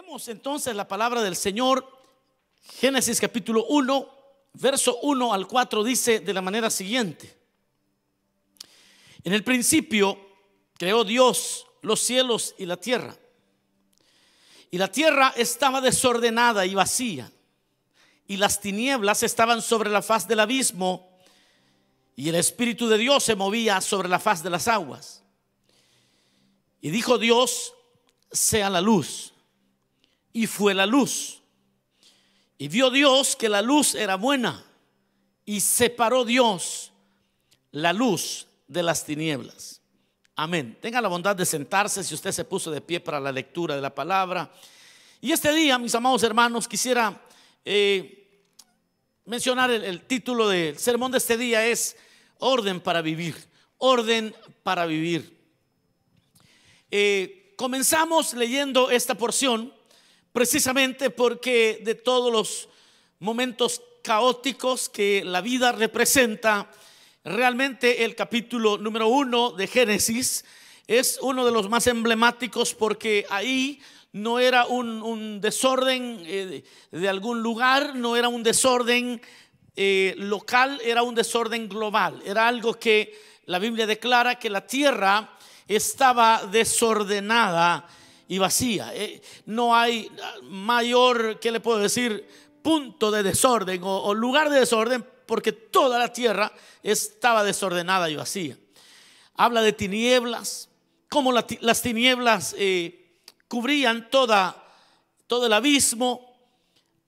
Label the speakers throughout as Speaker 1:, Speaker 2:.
Speaker 1: Leemos entonces la palabra del Señor. Génesis capítulo 1, verso 1 al 4 dice de la manera siguiente: en el principio creó Dios los cielos y la tierra estaba desordenada y vacía, y las tinieblas estaban sobre la faz del abismo, y el Espíritu de Dios se movía sobre la faz de las aguas. Y dijo Dios: sea la luz. Y fue la luz. Y vio Dios que la luz era buena, y separó Dios la luz de las tinieblas. Amén. Tenga la bondad de sentarse si usted se puso de pie para la lectura de la palabra. Y este día, mis amados hermanos, quisiera mencionar el título del sermón de este día es orden para vivir. Orden para vivir. Comenzamos leyendo esta porción precisamente porque de todos los momentos caóticos que la vida representa, realmente el capítulo número 1 de Génesis es uno de los más emblemáticos, porque ahí no era un desorden de algún lugar, no era un desorden local, era un desorden global. Era algo que la Biblia declara que la tierra estaba desordenada y vacía. No hay mayor, ¿qué le puedo decir?, punto de desorden o lugar de desorden, porque toda la tierra estaba desordenada y vacía. Habla de tinieblas, como las tinieblas cubrían todo el abismo.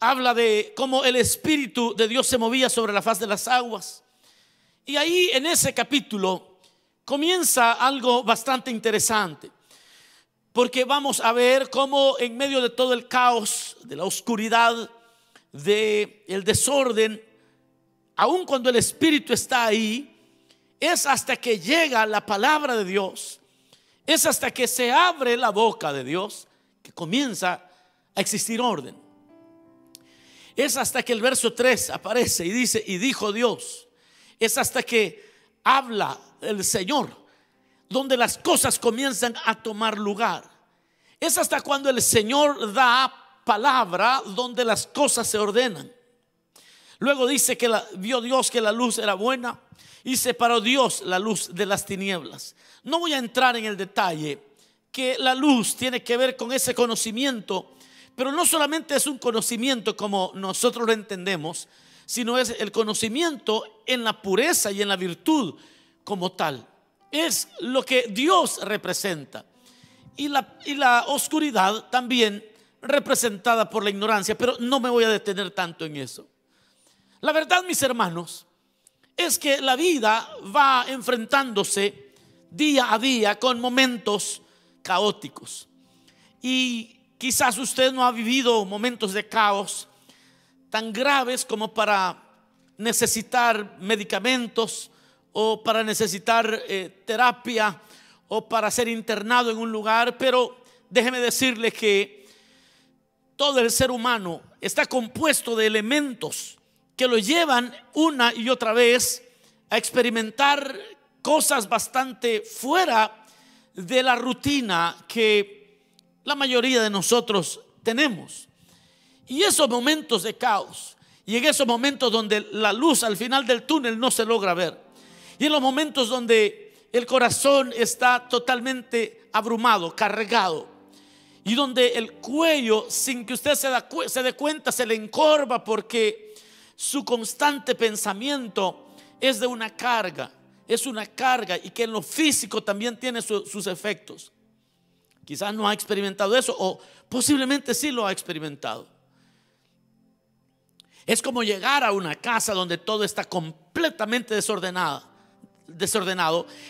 Speaker 1: Habla de cómo el Espíritu de Dios se movía sobre la faz de las aguas. Y ahí en ese capítulo comienza algo bastante interesante, porque vamos a ver cómo en medio de todo el caos, de la oscuridad, del desorden, aun cuando el Espíritu está ahí, es hasta que llega la palabra de Dios, es hasta que se abre la boca de Dios que comienza a existir orden. Es hasta que el verso 3 aparece y dice: y dijo Dios. Es hasta que habla el Señor donde las cosas comienzan a tomar lugar. Es hasta cuando el Señor da palabra donde las cosas se ordenan. Luego dice que vio Dios que la luz era buena, y separó Dios la luz de las tinieblas. No voy a entrar en el detalle, que la luz tiene que ver con ese conocimiento, pero no solamente es un conocimiento como nosotros lo entendemos, sino es el conocimiento en la pureza y en la virtud como tal. Es lo que Dios representa, y la oscuridad también representada por la ignorancia, pero no me voy a detener tanto en eso. La verdad, mis hermanos, es que la vida va enfrentándose día a día con momentos caóticos, y quizás usted no ha vivido momentos de caos tan graves como para necesitar medicamentos, o para necesitar terapia, o para ser internado en un lugar. Pero déjeme decirle que todo el ser humano está compuesto de elementos que lo llevan una y otra vez a experimentar cosas bastante fuera de la rutina que la mayoría de nosotros tenemos. Y esos momentos de caos, y en esos momentos donde la luz al final del túnel no se logra ver, y en los momentos donde el corazón está totalmente abrumado, cargado, y donde el cuello, sin que usted se dé cuenta, se le encorva, porque su constante pensamiento es de una carga, es una carga, y que en lo físico también tiene sus efectos. Quizás no ha experimentado eso, o posiblemente sí lo ha experimentado. Es como llegar a una casa donde todo está completamente desordenado,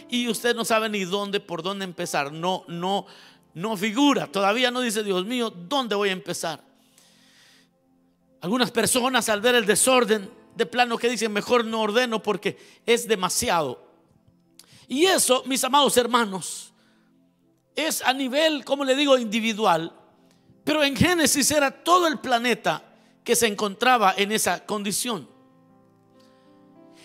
Speaker 1: y usted no sabe ni por dónde empezar. No figura, todavía no dice: Dios mío, ¿dónde voy a empezar? Algunas personas, al ver el desorden, de plano que dicen: mejor no ordeno porque es demasiado. Y eso, mis amados hermanos, es a nivel, como le digo, individual. Pero en Génesis era todo el planeta que se encontraba en esa condición.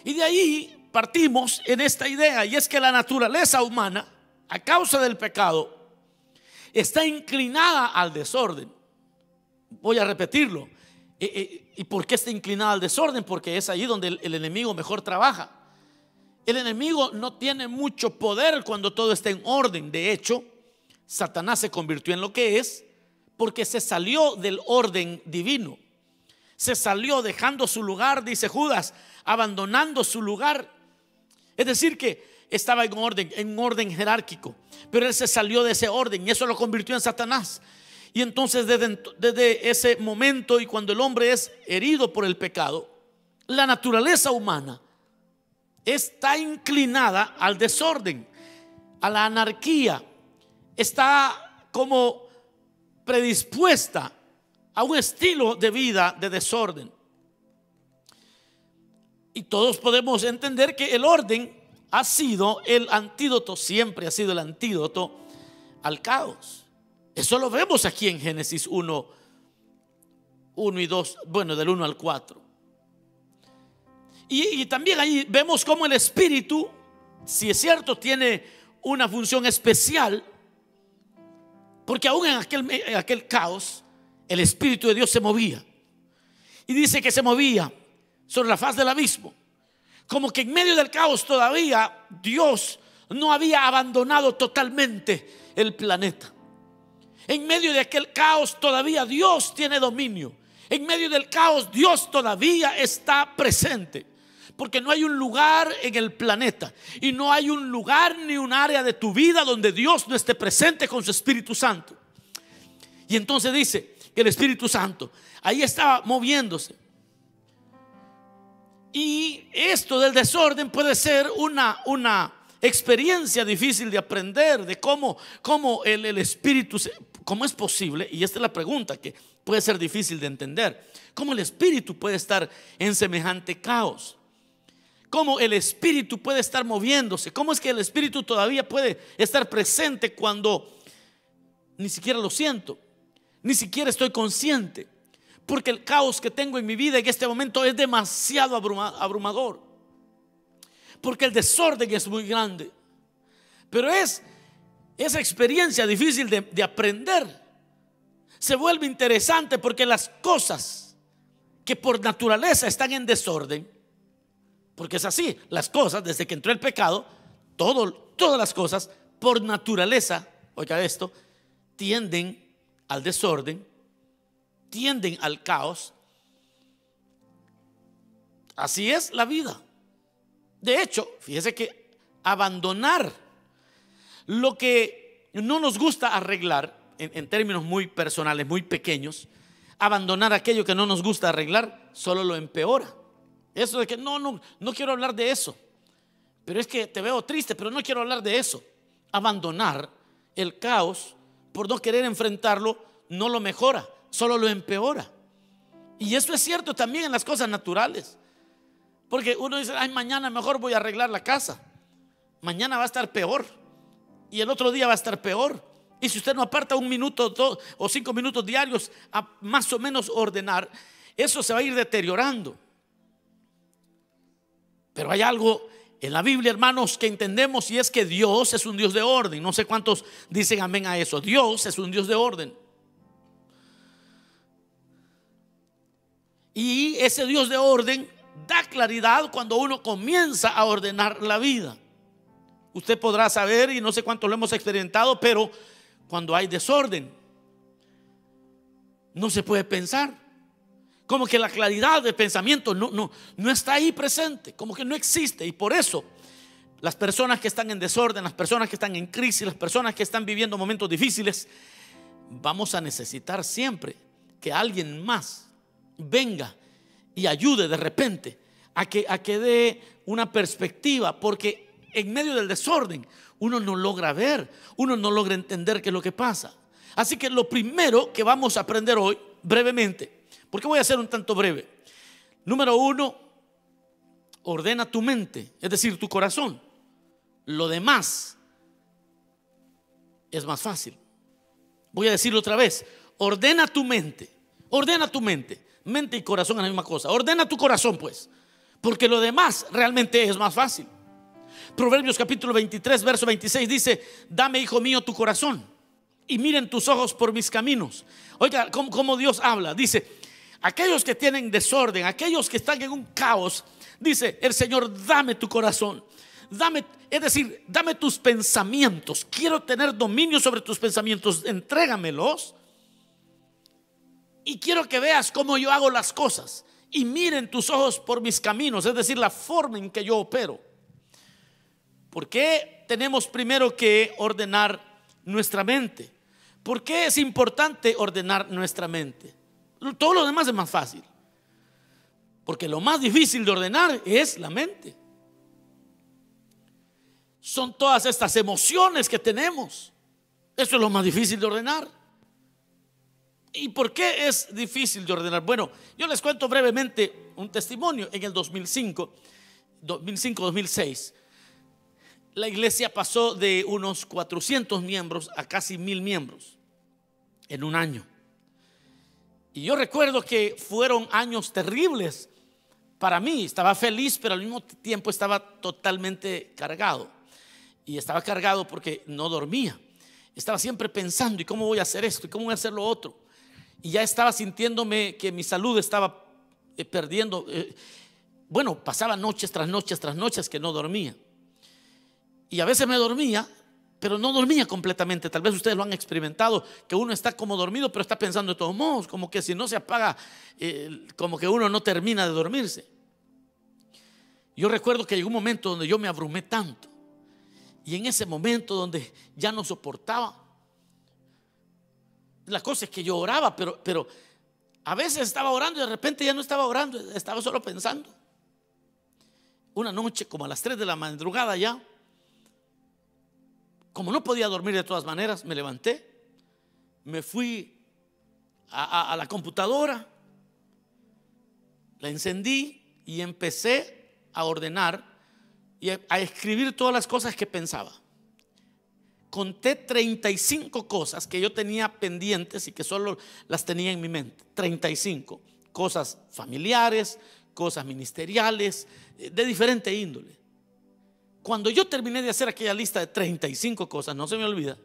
Speaker 1: Y de ahí partimos en esta idea, y es que la naturaleza humana, a causa del pecado, está inclinada al desorden. Voy a repetirlo. ¿Y por qué está inclinada al desorden? Porque es ahí donde el enemigo mejor trabaja. El enemigo no tiene mucho poder cuando todo está en orden. De hecho, Satanás se convirtió en lo que es porque se salió del orden divino. Se salió dejando su lugar, dice Judas, abandonando su lugar. Es decir que estaba en un orden jerárquico, pero él se salió de ese orden y eso lo convirtió en Satanás. Y entonces desde ese momento, y cuando el hombre es herido por el pecado, la naturaleza humana está inclinada al desorden, a la anarquía. Está como predispuesta a un estilo de vida de desorden. Y todos podemos entender que el orden ha sido el antídoto, siempre ha sido el antídoto al caos. Eso lo vemos aquí en Génesis 1 y 2, bueno, del 1 al 4. Y también ahí vemos cómo el Espíritu, si es cierto, tiene una función especial, porque aún en aquel caos el Espíritu de Dios se movía. Y dice que se movía sobre la faz del abismo, como que en medio del caos todavía Dios no había abandonado totalmente el planeta. En medio de aquel caos todavía Dios tiene dominio. En medio del caos Dios todavía está presente, porque no hay un lugar en el planeta y no hay un lugar ni un área de tu vida donde Dios no esté presente con su Espíritu Santo. Y entonces dice que el Espíritu Santo ahí estaba moviéndose. Y esto del desorden puede ser una experiencia difícil de aprender, de cómo el Espíritu, cómo es posible, y esta es la pregunta que puede ser difícil de entender, cómo el Espíritu puede estar en semejante caos, cómo el Espíritu puede estar moviéndose, cómo es que el Espíritu todavía puede estar presente cuando ni siquiera lo siento, ni siquiera estoy consciente, porque el caos que tengo en mi vida en este momento es demasiado abrumador, porque el desorden es muy grande. Pero es esa experiencia difícil de aprender. Se vuelve interesante porque las cosas que por naturaleza están en desorden, porque es así, las cosas desde que entró el pecado, todas las cosas por naturaleza, oiga esto, tienden al desorden, tienden al caos. Así es la vida. De hecho, fíjese que abandonar lo que no nos gusta arreglar, en términos muy personales, muy pequeños, abandonar aquello que no nos gusta arreglar solo lo empeora. Eso de que no quiero hablar de eso, pero es que te veo triste, pero no quiero hablar de eso. Abandonar el caos por no querer enfrentarlo no lo mejora, solo lo empeora. Y eso es cierto también en las cosas naturales, porque uno dice, ay, mañana mejor voy a arreglar la casa, mañana va a estar peor y el otro día va a estar peor. Y si usted no aparta un minuto o 5 minutos diarios a más o menos ordenar, eso se va a ir deteriorando. Pero hay algo en la Biblia, hermanos, que entendemos, y es que Dios es un Dios de orden. No sé cuántos dicen amén a eso. Dios es un Dios de orden. Y ese Dios de orden da claridad cuando uno comienza a ordenar la vida. Usted podrá saber, y no sé cuánto lo hemos experimentado, pero cuando hay desorden no se puede pensar. Como que la claridad de pensamiento no está ahí presente, como que no existe. Y por eso las personas que están en desorden, las personas que están en crisis, las personas que están viviendo momentos difíciles, vamos a necesitar siempre que alguien más venga y ayude de repente a que dé una perspectiva, porque en medio del desorden uno no logra ver, uno no logra entender qué es lo que pasa. Así que lo primero que vamos a aprender hoy, brevemente, porque voy a ser un tanto breve. Número 1, ordena tu mente, es decir, tu corazón. Lo demás es más fácil. Voy a decirlo otra vez. Ordena tu mente. Ordena tu mente. Mente y corazón es la misma cosa. Ordena tu corazón, pues, porque lo demás realmente es más fácil. Proverbios capítulo 23 verso 26 dice: dame, hijo mío, tu corazón y miren tus ojos por mis caminos. Oiga, cómo Dios habla. Dice, aquellos que tienen desorden, aquellos que están en un caos, dice el Señor, dame tu corazón. Dame, es decir, dame tus pensamientos. Quiero tener dominio sobre tus pensamientos. Entrégamelos. Y quiero que veas cómo yo hago las cosas. Y miren tus ojos por mis caminos, es decir, la forma en que yo opero. ¿Por qué tenemos primero que ordenar nuestra mente? ¿Por qué es importante ordenar nuestra mente? Todo lo demás es más fácil. Porque lo más difícil de ordenar es la mente. Son todas estas emociones que tenemos. Eso es lo más difícil de ordenar. ¿Y por qué es difícil de ordenar? Bueno, yo les cuento brevemente un testimonio. En el 2005-2006, la iglesia pasó de unos 400 miembros a casi 1000 miembros en un año. Y yo recuerdo que fueron años terribles para mí. Estaba feliz, pero al mismo tiempo estaba totalmente cargado. Y estaba cargado porque no dormía. Estaba siempre pensando, ¿y cómo voy a hacer esto? ¿Y cómo voy a hacer lo otro? Y ya estaba sintiéndome que mi salud estaba perdiendo. Bueno, pasaba noches tras noches tras noches que no dormía. Y a veces me dormía, pero no dormía completamente. Tal vez ustedes lo han experimentado, que uno está como dormido, pero está pensando de todos modos, como que si no se apaga, como que uno no termina de dormirse. Yo recuerdo que llegó un momento donde yo me abrumé tanto. Y en ese momento donde ya no soportaba, la cosa es que yo oraba, pero a veces estaba orando y de repente ya no estaba orando, estaba solo pensando. Una noche como a las 3 de la madrugada ya, como no podía dormir de todas maneras, me levanté, me fui a la computadora, la encendí y empecé a ordenar y a escribir todas las cosas que pensaba. Conté 35 cosas que yo tenía pendientes y que solo las tenía en mi mente. 35 cosas familiares, cosas ministeriales, de diferente índole. Cuando yo terminé de hacer aquella lista de 35 cosas, no se me olvida,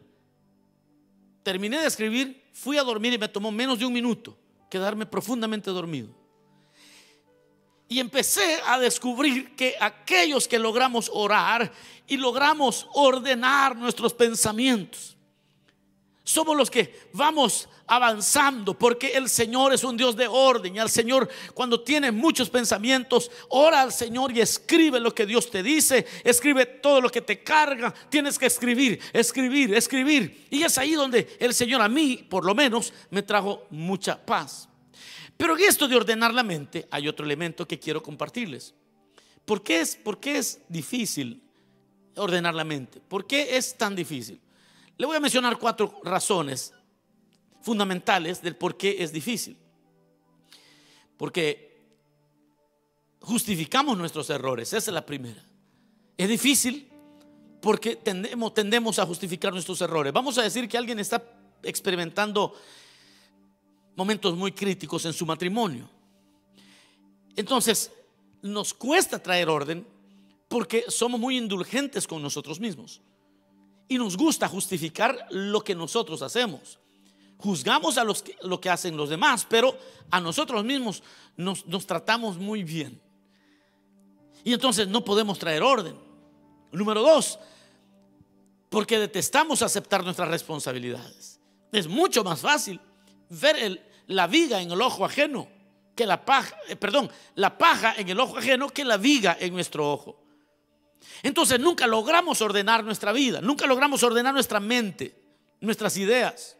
Speaker 1: terminé de escribir, fui a dormir y me tomó menos de un minuto quedarme profundamente dormido. Y empecé a descubrir que aquellos que logramos orar y logramos ordenar nuestros pensamientos, somos los que vamos avanzando, porque el Señor es un Dios de orden. Y al Señor, cuando tienes muchos pensamientos, ora al Señor y escribe lo que Dios te dice, escribe todo lo que te carga. Tienes que escribir, escribir, escribir. Y es ahí donde el Señor, a mí por lo menos, me trajo mucha paz. Pero en esto de ordenar la mente hay otro elemento que quiero compartirles. ¿Por qué es difícil ordenar la mente? ¿Por qué es tan difícil? Le voy a mencionar 4 razones fundamentales del por qué es difícil. Porque justificamos nuestros errores, esa es la primera. Es difícil porque tendemos a justificar nuestros errores. Vamos a decir que alguien está experimentando momentos muy críticos en su matrimonio. Entonces nos cuesta traer orden porque somos muy indulgentes con nosotros mismos y nos gusta justificar lo que nosotros hacemos. Juzgamos a lo que hacen los demás, pero a nosotros mismos nos tratamos muy bien. Y entonces no podemos traer orden. Número 2, porque detestamos aceptar nuestras responsabilidades. Es mucho más fácil ver la viga en el ojo ajeno que la paja en el ojo ajeno que la viga en nuestro ojo. Entonces nunca logramos ordenar nuestra vida, nunca logramos ordenar nuestra mente, nuestras ideas.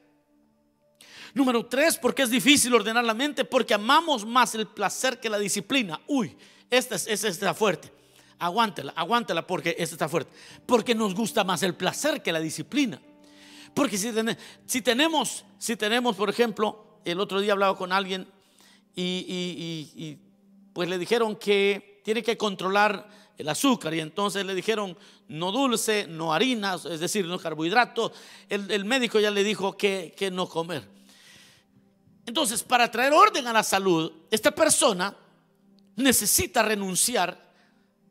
Speaker 1: Número 3, porque es difícil ordenar la mente, porque amamos más el placer que la disciplina. Uy, esta está fuerte. Aguántela porque esta está fuerte. Porque nos gusta más el placer que la disciplina. Porque si tenemos, por ejemplo, el otro día hablaba con alguien y pues le dijeron que tiene que controlar el azúcar, y entonces le dijeron no dulce, no harinas, es decir, no carbohidratos. El médico ya le dijo que no comer. Entonces, para traer orden a la salud, esta persona necesita renunciar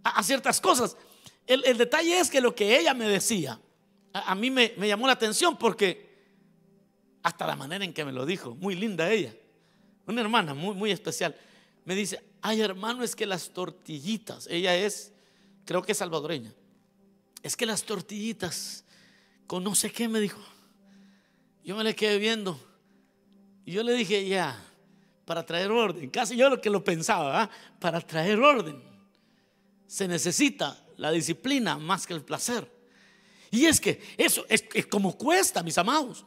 Speaker 1: a ciertas cosas. El detalle es que lo que ella me decía a mí me llamó la atención, porque hasta la manera en que me lo dijo, muy linda ella, una hermana muy, muy especial. Me dice: ay, hermano, es que las tortillitas, ella es, creo que es salvadoreña, es que las tortillitas con no sé qué, me dijo. Yo me le quedé viendo y yo le dije: ya, para traer orden, casi yo lo que lo pensaba, para traer orden se necesita la disciplina más que el placer. Y es que eso es como cuesta, mis amados.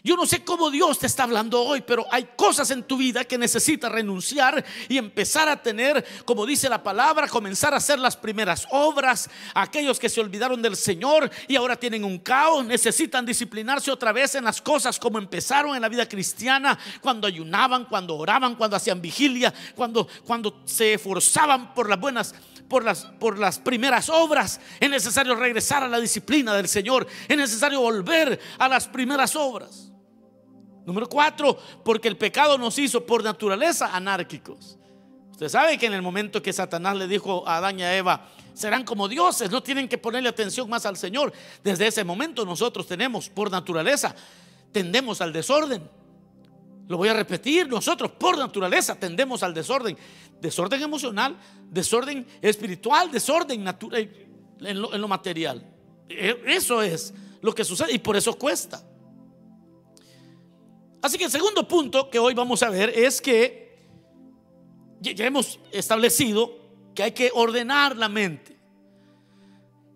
Speaker 1: Yo no sé cómo Dios te está hablando hoy, pero hay cosas en tu vida que necesitas renunciar y empezar a tener, como dice la palabra, comenzar a hacer las primeras obras. Aquellos que se olvidaron del Señor y ahora tienen un caos, necesitan disciplinarse otra vez en las cosas como empezaron en la vida cristiana, cuando ayunaban, cuando oraban, cuando hacían vigilia, cuando se esforzaban por las buenas, por las primeras obras. Es necesario regresar a la disciplina del Señor. Es necesario volver a las primeras obras. Número 4, porque el pecado nos hizo por naturaleza anárquicos. Usted sabe que en el momento que Satanás le dijo a Adán y a Eva: serán como dioses, no tienen que ponerle atención más al Señor. Desde ese momento nosotros tenemos, por naturaleza, tendemos al desorden. Lo voy a repetir: nosotros por naturaleza tendemos al desorden. Desorden emocional, desorden espiritual, desorden natural en lo material. Eso es lo que sucede y por eso cuesta. Así que el segundo punto que hoy vamos a ver es que ya hemos establecido que hay que ordenar la mente,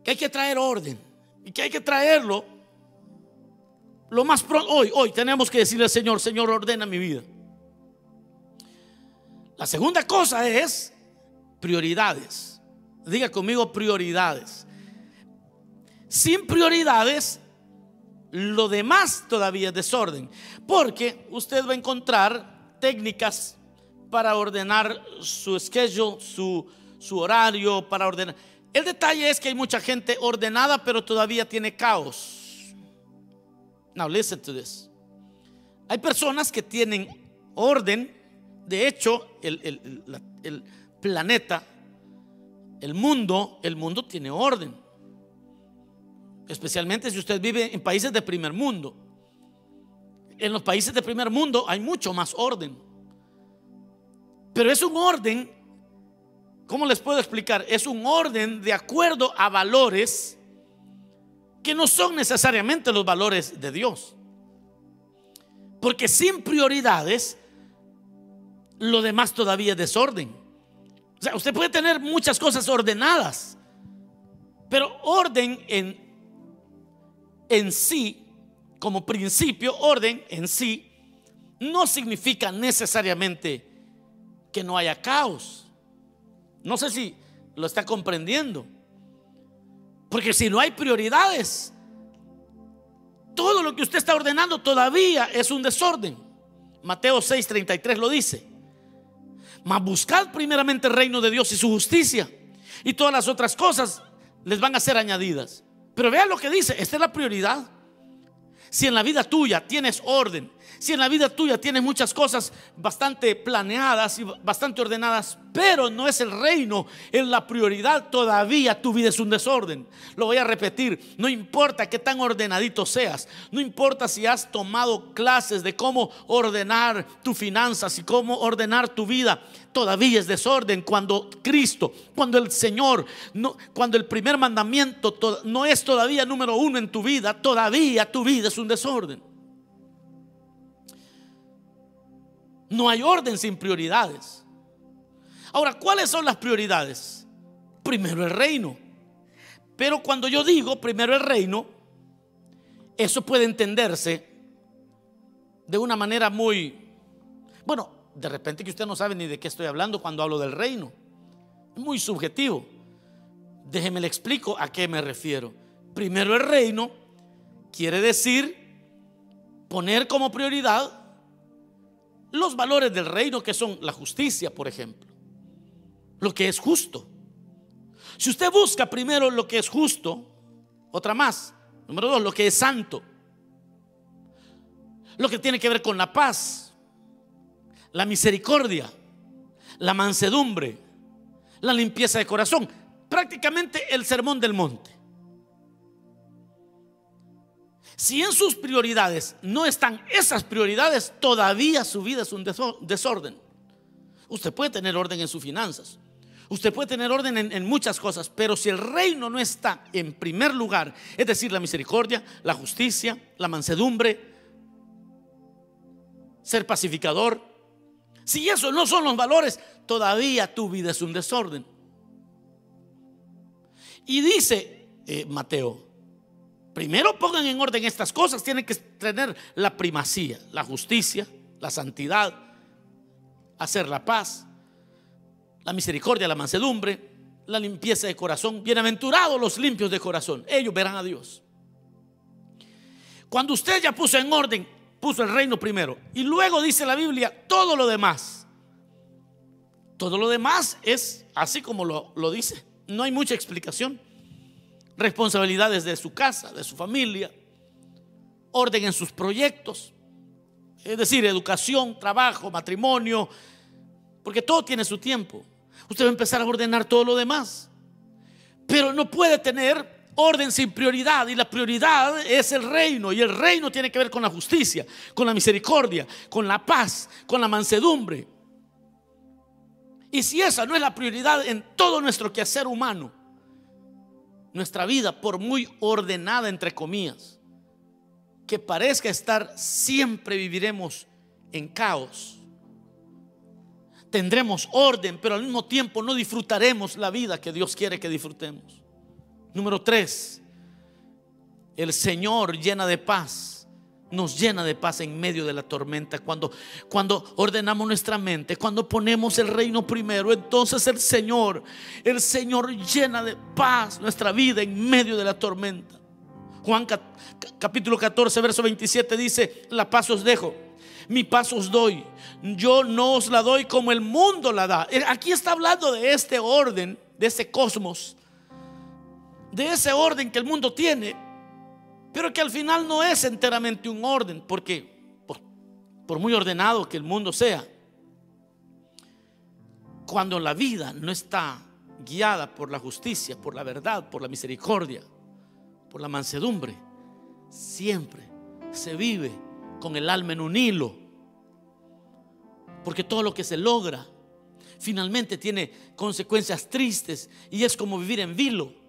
Speaker 1: que hay que traer orden y que hay que traerlo lo más pronto. Hoy tenemos que decirle al Señor: Señor, ordena mi vida. La segunda cosa es prioridades. Diga conmigo: prioridades. Sin prioridades, lo demás todavía es desorden, porque usted va a encontrar técnicas para ordenar su schedule, su horario, para ordenar. El detalle es que hay mucha gente ordenada, pero todavía tiene caos. Now listen to this. Hay personas que tienen orden. De hecho, el planeta, el mundo tiene orden. Especialmente si usted vive en países de primer mundo. En los países de primer mundo hay mucho más orden. Pero es un orden, ¿cómo les puedo explicar? Es un orden de acuerdo a valores que no son necesariamente los valores de Dios. Porque sin prioridades, lo demás todavía es desorden. O sea, usted puede tener muchas cosas ordenadas, pero orden en sí, como principio, orden en sí no significa necesariamente que no haya caos. No sé si lo está comprendiendo. Porque si no hay prioridades, todo lo que usted está ordenando todavía es un desorden. Mateo 6:33 lo dice: mas buscad primeramente el reino de Dios y su justicia, y todas las otras cosas les van a ser añadidas. Pero vean lo que dice, esta es la prioridad. Si en la vida tuya tienes orden, si en la vida tuya tienes muchas cosas bastante planeadas y bastante ordenadas, pero no es el reino, es la prioridad, todavía tu vida es un desorden. Lo voy a repetir: no importa qué tan ordenadito seas, no importa si has tomado clases de cómo ordenar tus finanzas y cómo ordenar tu vida, todavía es desorden. Cuando Cristo, cuando el Señor, cuando el primer mandamiento no es todavía número 1 en tu vida, todavía tu vida es un desorden. No hay orden sin prioridades. Ahora, ¿cuáles son las prioridades? Primero el reino. Pero cuando yo digo primero el reino, eso puede entenderse de una manera muy, bueno, de repente que usted no sabe ni de qué estoy hablando cuando hablo del reino. Es muy subjetivo. Déjeme le explico a qué me refiero. Primero el reino quiere decir poner como prioridad los valores del reino, que son la justicia, por ejemplo, lo que es justo. Si usted busca primero lo que es justo, otra más, número 2, lo que es santo, lo que tiene que ver con la paz, la misericordia, la mansedumbre, la limpieza de corazón, prácticamente el sermón del monte. Si en sus prioridades no están esas prioridades, todavía su vida es un desorden. Usted puede tener orden en sus finanzas, usted puede tener orden en muchas cosas, pero si el reino no está en primer lugar, es decir, la misericordia, la justicia, la mansedumbre, ser pacificador, si esos no son los valores, todavía tu vida es un desorden. Y dice Mateo, primero pongan en orden estas cosas. Tienen que tener la primacía, la justicia, la santidad, hacer la paz, la misericordia, la mansedumbre, la limpieza de corazón. Bienaventurados los limpios de corazón, ellos verán a Dios. Cuando usted ya puso en orden, puso el reino primero, y luego dice la Biblia, todo lo demás es así como lo dice. No hay mucha explicación. Responsabilidades de su casa, de su familia, orden en sus proyectos, es decir, educación, trabajo, matrimonio, porque todo tiene su tiempo. Usted va a empezar a ordenar todo lo demás, pero no puede tener orden sin prioridad, y la prioridad es el reino, y el reino tiene que ver con la justicia, con la misericordia, con la paz, con la mansedumbre. Y si esa no es la prioridad en todo nuestro quehacer humano, nuestra vida, por muy ordenada entre comillas que parezca estar, siempre viviremos en caos. Tendremos orden, pero al mismo tiempo no disfrutaremos la vida que Dios quiere que disfrutemos. Número 3, el Señor llena de paz. Nos llena de paz en medio de la tormenta. Cuando ordenamos nuestra mente, cuando ponemos el reino primero, entonces el Señor llena de paz nuestra vida en medio de la tormenta. Juan capítulo 14 verso 27 dice: la paz os dejo, mi paz os doy, yo no os la doy como el mundo la da. Aquí está hablando de este orden, de ese cosmos, de ese orden que el mundo tiene, pero que al final no es enteramente un orden, porque por muy ordenado que el mundo sea, cuando la vida no está guiada por la justicia, por la verdad, por la misericordia, por la mansedumbre, siempre se vive con el alma en un hilo, porque todo lo que se logra finalmente tiene consecuencias tristes, y es como vivir en vilo.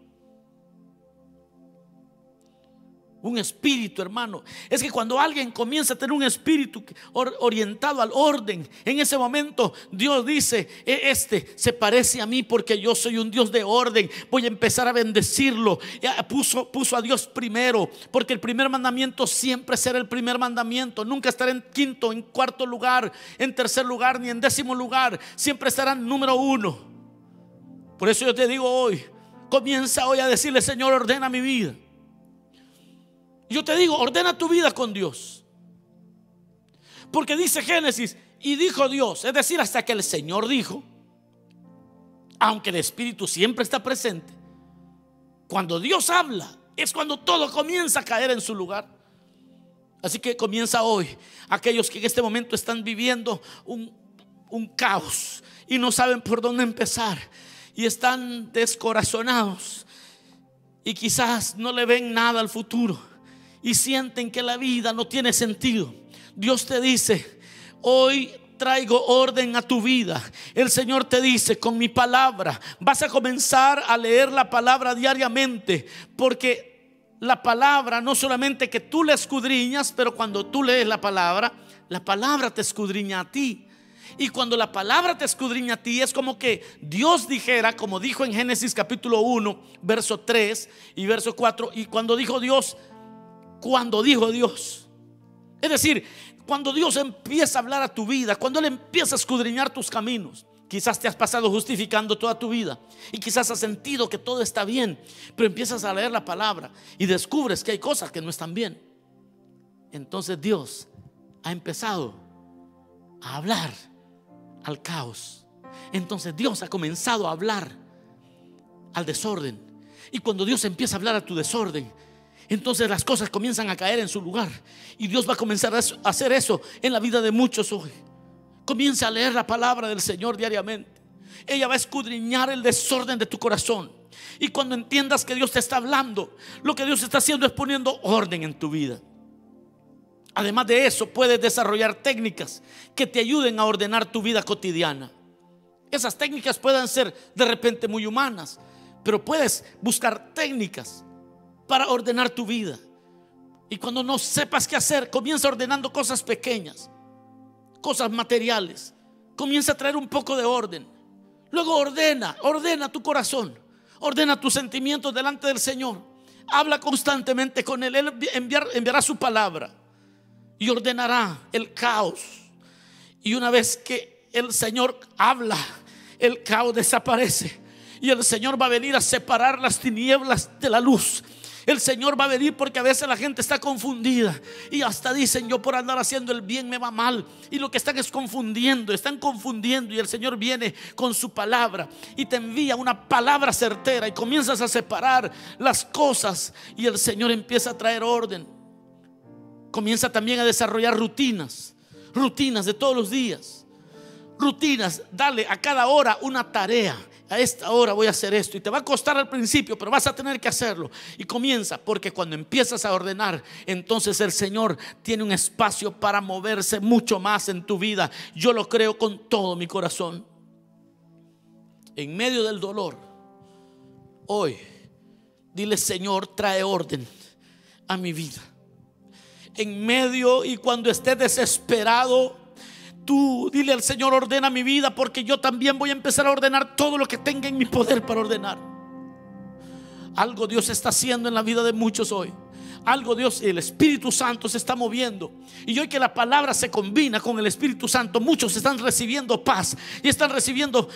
Speaker 1: Un espíritu, hermano, es que cuando alguien comienza a tener un espíritu orientado al orden, en ese momento Dios dice: este se parece a mí porque yo soy un Dios de orden, voy a empezar a bendecirlo. Puso a Dios primero, porque el primer mandamiento siempre será el primer mandamiento. Nunca estará en quinto, en cuarto lugar, en tercer lugar, ni en décimo lugar. Siempre estará en número 1. Por eso yo te digo hoy, comienza hoy a decirle: Señor, ordena mi vida. Yo te digo, ordena tu vida con Dios, porque dice Génesis: y dijo Dios, es decir, hasta que el Señor dijo. Aunque el Espíritu siempre está presente, cuando Dios habla es cuando todo comienza a caer en su lugar. Así que comienza hoy. Aquellos que en este momento están viviendo un caos y no saben por dónde empezar, y están descorazonados, y quizás no le ven nada al futuro, y sienten que la vida no tiene sentido, Dios te dice: hoy traigo orden a tu vida. El Señor te dice: con mi palabra vas a comenzar a leer la palabra diariamente, porque la palabra no solamente que tú la escudriñas, pero cuando tú lees la palabra te escudriña a ti. Y cuando la palabra te escudriña a ti, es como que Dios dijera, como dijo en Génesis capítulo 1 verso 3 y verso 4. Y cuando dijo Dios, es decir, cuando Dios empieza a hablar a tu vida, cuando Él empieza a escudriñar tus caminos. Quizás te has pasado justificando toda tu vida, y quizás has sentido que todo está bien, pero empiezas a leer la palabra y descubres que hay cosas que no están bien. Entonces Dios ha empezado a hablar al caos. Entonces Dios ha comenzado a hablar al desorden. Y cuando Dios empieza a hablar a tu desorden, entonces las cosas comienzan a caer en su lugar. Y Dios va a comenzar a hacer eso en la vida de muchos hoy. Comienza a leer la palabra del Señor diariamente. Ella va a escudriñar el desorden de tu corazón. Y cuando entiendas que Dios te está hablando, lo que Dios está haciendo es poniendo orden en tu vida. Además de eso, puedes desarrollar técnicas que te ayuden a ordenar tu vida cotidiana. Esas técnicas pueden ser de repente muy humanas, pero puedes buscar técnicas para ordenar tu vida. Y cuando no sepas qué hacer, comienza ordenando cosas pequeñas, cosas materiales. Comienza a traer un poco de orden. Luego ordena tu corazón, ordena tus sentimientos delante del Señor. Habla constantemente con Él. Él enviará su palabra y ordenará el caos. Y una vez que el Señor habla, el caos desaparece. Y el Señor va a venir a separar las tinieblas de la luz. El Señor va a venir, porque a veces la gente está confundida y hasta dicen: yo por andar haciendo el bien me va mal. Y lo que están es confundiendo, están confundiendo. Y el Señor viene con su palabra y te envía una palabra certera, y comienzas a separar las cosas, y el Señor empieza a traer orden. Comienza también a desarrollar rutinas de todos los días. Rutinas, dale a cada hora una tarea. A esta hora voy a hacer esto, y te va a costar al principio, pero vas a tener que hacerlo. Y comienza, porque cuando empiezas a ordenar, entonces el Señor tiene un espacio para moverse mucho más en tu vida. Yo lo creo con todo mi corazón. En medio del dolor, hoy dile: Señor, trae orden a mi vida. En medio y cuando estés desesperado, tú dile al Señor: ordena mi vida, porque yo también voy a empezar a ordenar todo lo que tenga en mi poder para ordenar. Algo Dios está haciendo en la vida de muchos hoy. Algo Dios, el Espíritu Santo se está moviendo. Y hoy que la palabra se combina con el Espíritu Santo, muchos están recibiendo paz y están recibiendo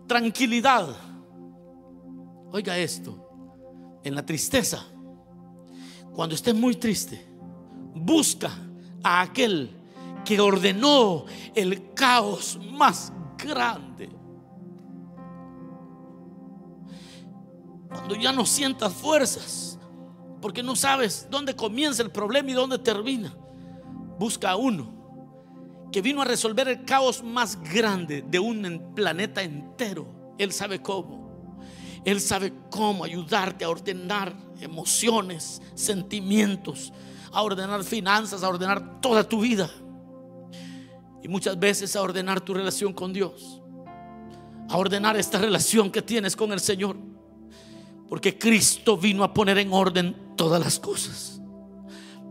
Speaker 1: tranquilidad. Oiga esto: en la tristeza, cuando estés muy triste, busca a aquel que ordenó el caos más grande. Cuando ya no sientas fuerzas, porque no sabes dónde comienza el problema y dónde termina, busca a uno que vino a resolver el caos más grande de un planeta entero. Él sabe cómo. Él sabe cómo ayudarte a ordenar emociones, sentimientos, a ordenar finanzas, a ordenar toda tu vida. Y muchas veces a ordenar tu relación con Dios, a ordenar esta relación que tienes con el Señor, porque Cristo vino a poner en orden todas las cosas.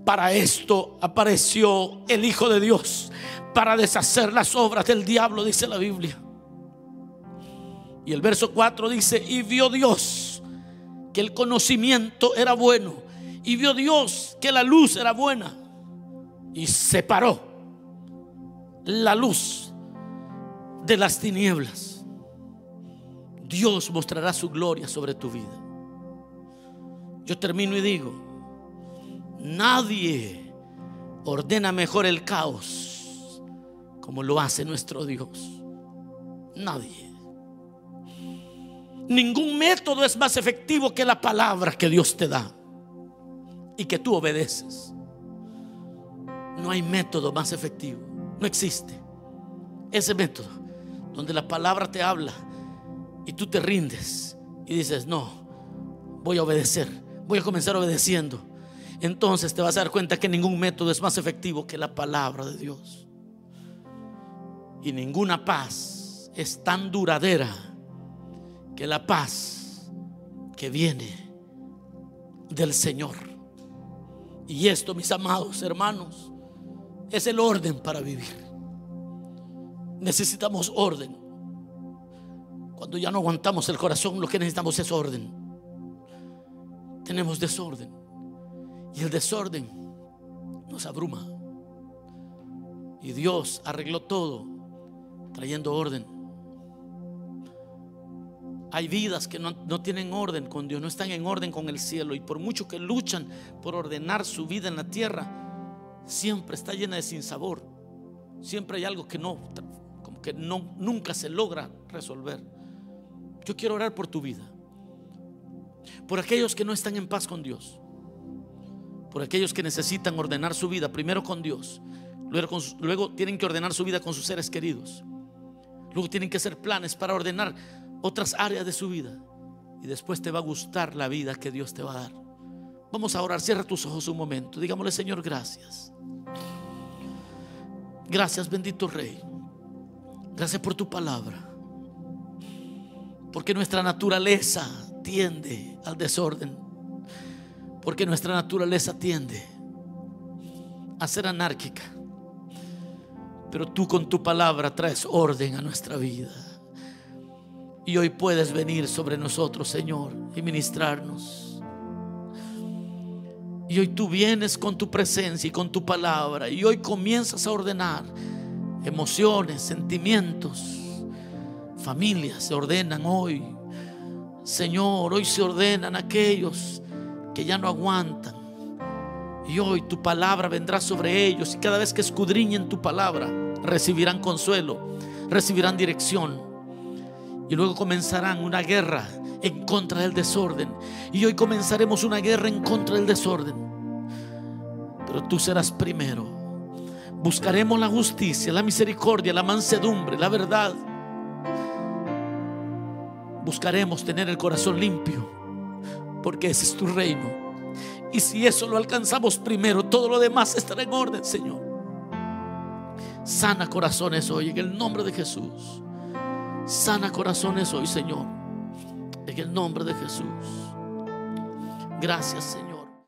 Speaker 1: Para esto apareció el Hijo de Dios, para deshacer las obras del diablo, dice la Biblia. Y el verso 4 dice: y vio Dios que el conocimiento era bueno, y vio Dios que la luz era buena, y separó la luz de las tinieblas. Dios mostrará su gloria sobre tu vida. Yo termino y digo: nadie ordena mejor el caos como lo hace nuestro Dios. Nadie. Ningún método es más efectivo que la palabra que Dios te da y que tú obedeces. No hay método más efectivo. No existe ese método donde la palabra te habla y tú te rindes y dices: no, voy a obedecer, voy a comenzar obedeciendo. Entonces te vas a dar cuenta que ningún método es más efectivo que la palabra de Dios. Y ninguna paz es tan duradera que la paz que viene del Señor. Y esto, mis amados hermanos, es el orden para vivir. Necesitamos orden. Cuando ya no aguantamos el corazón, lo que necesitamos es orden. Tenemos desorden, y el desorden nos abruma. Y Dios arregló todo trayendo orden. Hay vidas que no tienen orden con Dios, no están en orden con el cielo, y por mucho que luchan por ordenar su vida en la tierra, siempre está llena de sinsabor. Siempre hay algo que nunca se logra resolver. Yo quiero orar por tu vida, por aquellos que no están en paz con Dios, por aquellos que necesitan ordenar su vida primero con Dios, luego tienen que ordenar su vida con sus seres queridos, luego tienen que hacer planes para ordenar otras áreas de su vida, y después te va a gustar la vida que Dios te va a dar. Vamos a orar. Cierra tus ojos un momento. Digámosle: Señor, gracias. Gracias, bendito Rey. Gracias por tu palabra, porque nuestra naturaleza tiende al desorden, porque nuestra naturaleza tiende a ser anárquica, pero tú con tu palabra traes orden a nuestra vida. Y hoy puedes venir sobre nosotros, Señor, y ministrarnos. Y hoy tú vienes con tu presencia y con tu palabra, y hoy comienzas a ordenar emociones, sentimientos. Familias se ordenan hoy, Señor. Hoy se ordenan aquellos que ya no aguantan, y hoy tu palabra vendrá sobre ellos, y cada vez que escudriñen tu palabra recibirán consuelo, recibirán dirección. Y luego comenzarán una guerra en contra del desorden. Y hoy comenzaremos una guerra en contra del desorden. Pero tú serás primero. Buscaremos la justicia, la misericordia, la mansedumbre, la verdad. Buscaremos tener el corazón limpio, porque ese es tu reino. Y si eso lo alcanzamos primero, todo lo demás estará en orden, Señor. Sana corazones hoy en el nombre de Jesús. Sana corazones hoy, Señor, en el nombre de Jesús. Gracias, Señor.